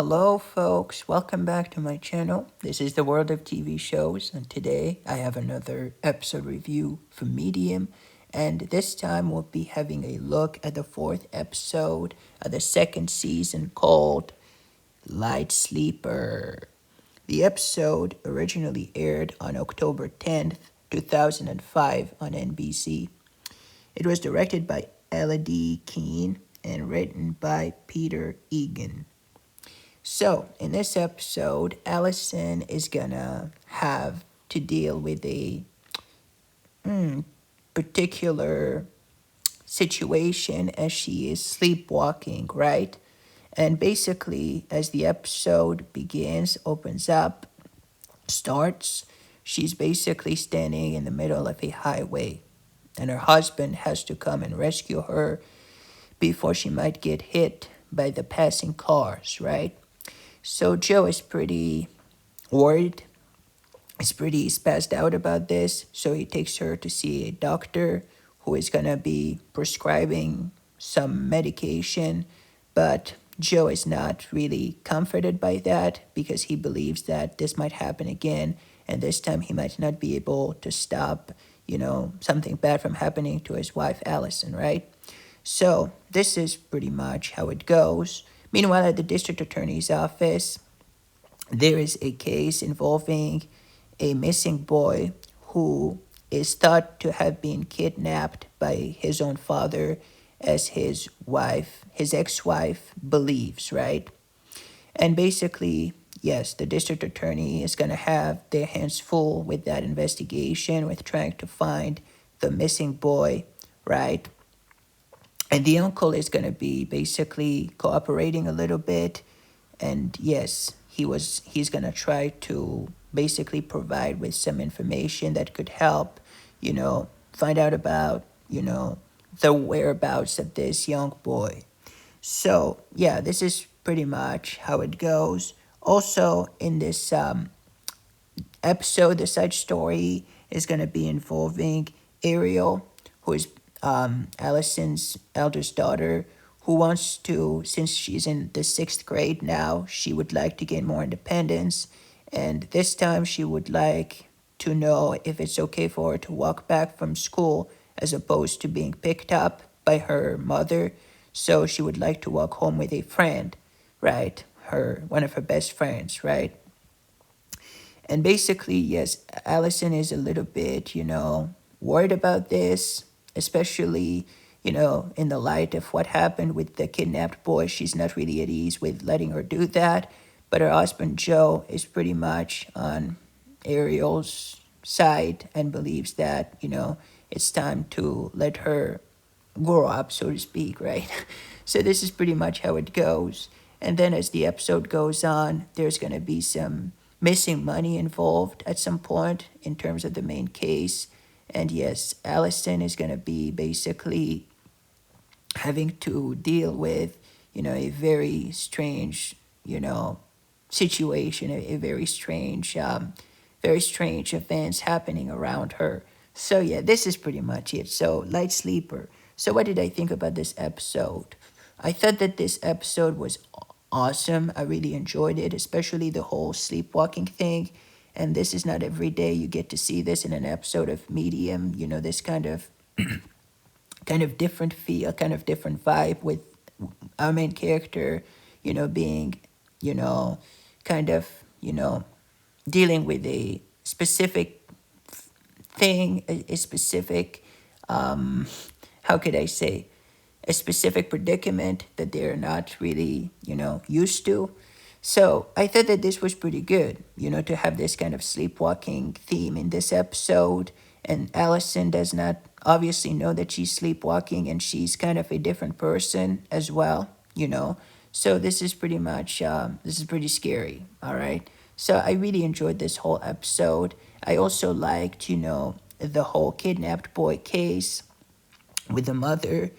Hello, folks. Welcome back to my channel. This is the world of TV shows, and today I have another episode review for Medium. And this time we'll be having a look at the fourth episode of the second season called Light Sleeper. The episode originally aired on October 10th, 2005 on NBC. It was directed by Elodie Keene and written by Peter Egan. So, in this episode, Allison is gonna have to deal with a particular situation as she is sleepwalking, right? And basically, as the episode begins, opens up, starts, she's basically standing in the middle of a highway, and her husband has to come and rescue her before she might get hit by the passing cars, right? So Joe is pretty worried. He's pretty spazzed out about this. So he takes her to see a doctor who is going to be prescribing some medication. But Joe is not really comforted by that because he believes that this might happen again. And this time he might not be able to stop, something bad from happening to his wife, Allison, right? So this is pretty much how it goes. Meanwhile, at the district attorney's office, there is a case involving a missing boy who is thought to have been kidnapped by his own father, as his ex-wife believes, right? And basically, yes, the district attorney is going to have their hands full with that investigation, with trying to find the missing boy, right? And the uncle is going to be basically cooperating a little bit. And yes, he's going to try to basically provide with some information that could help, find out about, the whereabouts of this young boy. So, yeah, this is pretty much how it goes. Also, in this episode, the side story is going to be involving Ariel, who is Allison's eldest daughter, who wants to, since she's in the sixth grade now, she would like to gain more independence. And this time she would like to know if it's okay for her to walk back from school as opposed to being picked up by her mother. So she would like to walk home with a friend, right? One of her best friends, right? And basically, yes, Allison is a little bit, worried about this, especially, in the light of what happened with the kidnapped boy. She's not really at ease with letting her do that. But her husband, Joe, is pretty much on Ariel's side and believes that, it's time to let her grow up, so to speak, right? So this is pretty much how it goes. And then as the episode goes on, there's going to be some missing money involved at some point in terms of the main case. And yes, Allison is going to be basically having to deal with, a very strange, situation, a very strange events happening around her. So yeah, this is pretty much it. So Light Sleeper. So what did I think about this episode? I thought that this episode was awesome. I really enjoyed it, especially the whole sleepwalking thing. And this is not every day you get to see this in an episode of Medium. This kind of different feel, kind of different vibe with our main character, being, kind of, dealing with a specific thing, a specific, how could I say, a specific predicament that they're not really, used to. So I thought that this was pretty good, to have this kind of sleepwalking theme in this episode. And Allison does not obviously know that she's sleepwalking and she's kind of a different person as well. So this is pretty scary, all right? So I really enjoyed this whole episode. I also liked, the whole kidnapped boy case with the mother.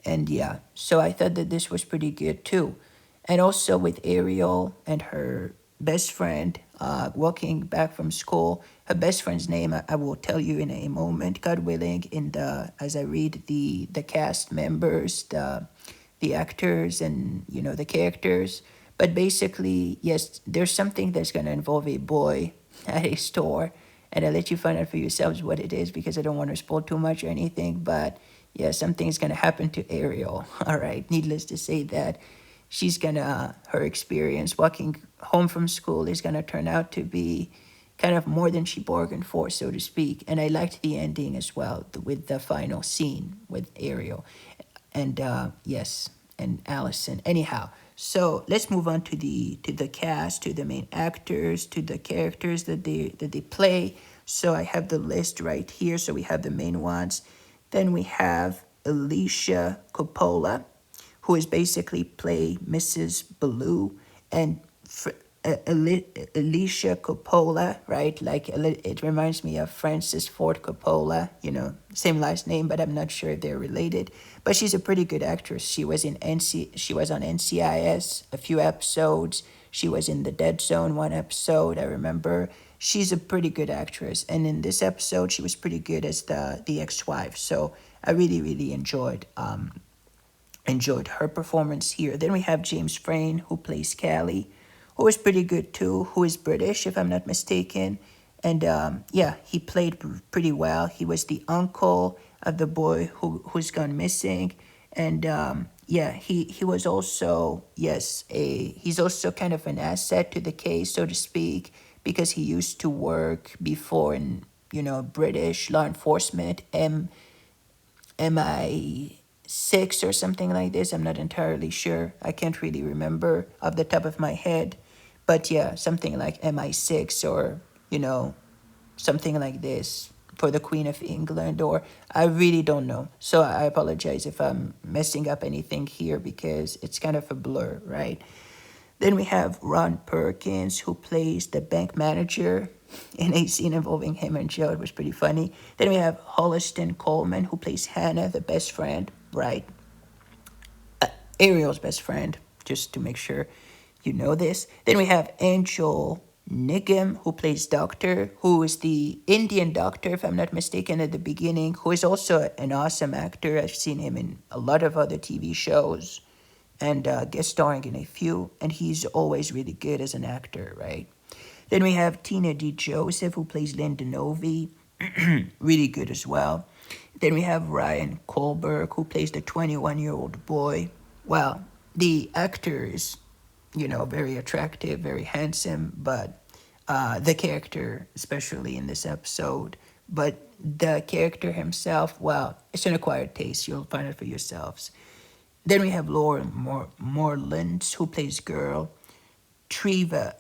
And yeah, so I thought that this was pretty good too. And also with Ariel and her best friend walking back from school. Her best friend's name I will tell you in a moment, God willing, as I read the cast members, the actors and the characters. But basically, yes, there's something that's going to involve a boy at a store. And I'll let you find out for yourselves what it is because I don't want to spoil too much or anything. But yeah, something's going to happen to Ariel. All right. Needless to say that her experience walking home from school is going to turn out to be kind of more than she bargained for, so to speak. And I liked the ending as well with the final scene with Ariel and yes, and Allison. Anyhow, so let's move on to the cast, to the main actors, to the characters that they play. So I have the list right here. So we have the main ones. Then we have Alicia Coppola, who is basically play Mrs. Ballou, and Alicia Coppola, right? Like it reminds me of Francis Ford Coppola, same last name, but I'm not sure if they're related. But she's a pretty good actress. She was on NCIS a few episodes. She was in The Dead Zone one episode, I remember. She's a pretty good actress, and in this episode, she was pretty good as the ex-wife. So I really, really enjoyed her performance here. Then we have James Frain, who plays Callie, who is pretty good too, who is British, if I'm not mistaken. And yeah, he played pretty well. He was the uncle of the boy who's gone missing. And yeah, he was also, yes, he's also kind of an asset to the case, so to speak, because he used to work before in, British law enforcement, MI6 or something like this. I'm not entirely sure. I can't really remember off the top of my head. But yeah, something like MI6 or, something like this for the Queen of England, or I really don't know. So I apologize if I'm messing up anything here because it's kind of a blur, right? Then we have Ron Perkins, who plays the bank manager in a scene involving him and Joe. It was pretty funny. Then we have Holliston Coleman, who plays Hannah, the best friend, right? Ariel's best friend, just to make sure you know this. Then we have Angel Nigam, who plays Doctor, who is the Indian doctor, if I'm not mistaken, at the beginning, who is also an awesome actor. I've seen him in a lot of other TV shows and guest starring in a few, and he's always really good as an actor, right? Then we have Tina D. Joseph, who plays Linda Novi, really good as well. Then we have Ryan Kohlberg, who plays the 21-year-old boy. Well, the actor is, very attractive, very handsome, but the character, especially in this episode, but the character himself, well, it's an acquired taste. You'll find it for yourselves. Then we have Laura Moreland, who plays Girl. Treva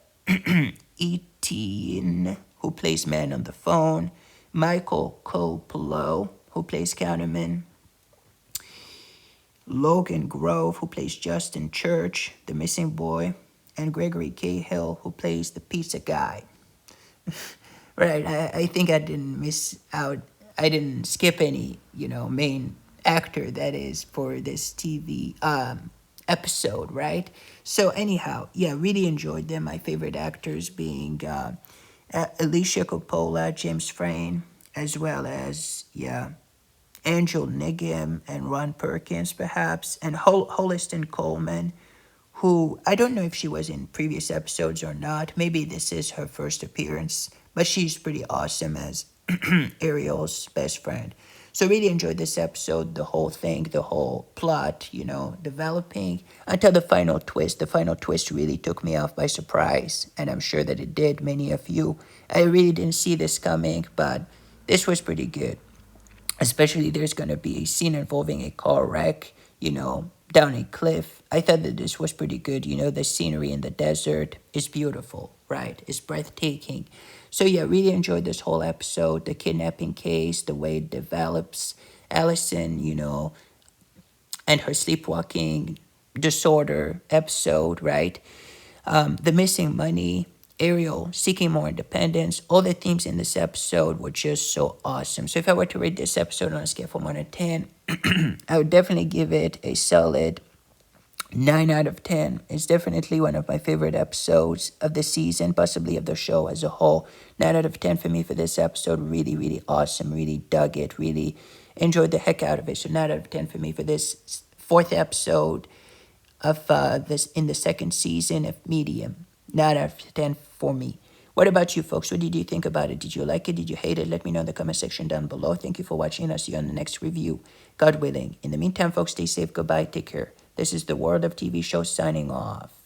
Etienne, who plays Man on the Phone. Michael Coppola, who plays Counterman. Logan Grove, who plays Justin Church, the missing boy. And Gregory Cahill, who plays the pizza guy. Right, I think I didn't miss out. I didn't skip any, main actor that is for this TV episode, right? So anyhow, yeah, really enjoyed them. My favorite actors being Alicia Coppola, James Frain, as well as, yeah, Angel Nigam and Ron Perkins, perhaps, and Holliston Coleman, who I don't know if she was in previous episodes or not. Maybe this is her first appearance, but she's pretty awesome as Ariel's best friend. So really enjoyed this episode, the whole thing, the whole plot, developing until the final twist. The final twist really took me off by surprise, and I'm sure that it did many of you. I really didn't see this coming, but this was pretty good. Especially there's going to be a scene involving a car wreck, down a cliff. I thought that this was pretty good. The scenery in the desert is beautiful, right? It's breathtaking. So yeah, really enjoyed this whole episode, the kidnapping case, the way it develops, Allison, and her sleepwalking disorder episode, right? The missing money, Ariel seeking more independence. All the themes in this episode were just so awesome. So if I were to rate this episode on a scale from 1 to 10, I would definitely give it a solid 9 out of 10. It's definitely one of my favorite episodes of the season, possibly of the show as a whole. 9 out of 10 for me for this episode. Really, really awesome. Really dug it. Really enjoyed the heck out of it. So 9 out of 10 for me for this fourth episode of this in the second season of Medium. 9 out of 10 for me. What about you folks? What did you think about it? Did you like it? Did you hate it? Let me know in the comment section down below. Thank you for watching. I'll see you on the next review, God willing. In the meantime, folks, stay safe. Goodbye. Take care. This is the World of TV Show signing off.